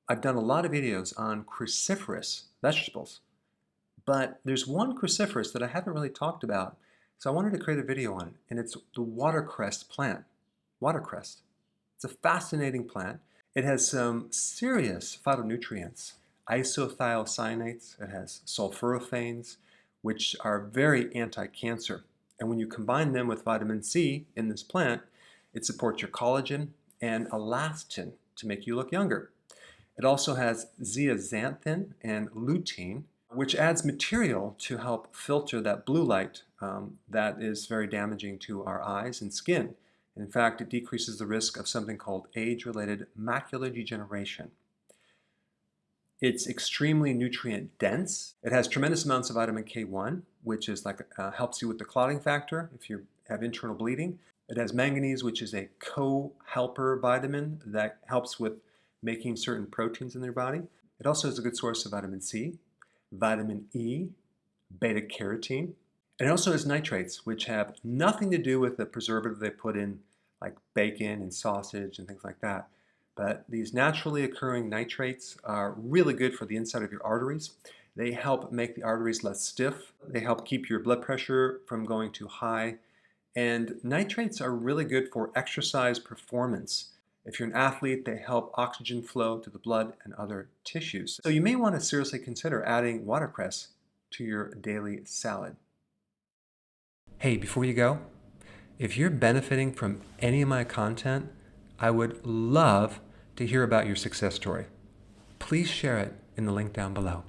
I've done a lot of videos on cruciferous vegetables, but there's one cruciferous that I haven't really talked about, so I wanted to create a video on it, and it's the watercress plant. Watercress. It's a fascinating plant. It has some serious phytonutrients, isothiocyanates, it has sulforaphanes, which are very anti-cancer. And when you combine them with vitamin C in this plant, it supports your collagen and elastin to make you look younger. It also has zeaxanthin and lutein, which adds material to help filter that blue light that is very damaging to our eyes and skin. In fact, it decreases the risk of something called age-related macular degeneration. It's extremely nutrient dense. It has tremendous amounts of vitamin K1, which is helps you with the clotting factor if you have internal bleeding. It has manganese, which is a co-helper vitamin that helps with making certain proteins in their body. It also is a good source of vitamin C, vitamin E, beta carotene. And it also has nitrates, which have nothing to do with the preservative they put in like bacon and sausage and things like that. But these naturally occurring nitrates are really good for the inside of your arteries. They help make the arteries less stiff. They help keep your blood pressure from going too high. And nitrates are really good for exercise performance. If you're an athlete, they help oxygen flow to the blood and other tissues. So you may want to seriously consider adding watercress to your daily salad. Hey, before you go, if you're benefiting from any of my content, I would love to hear about your success story. Please share it in the link down below.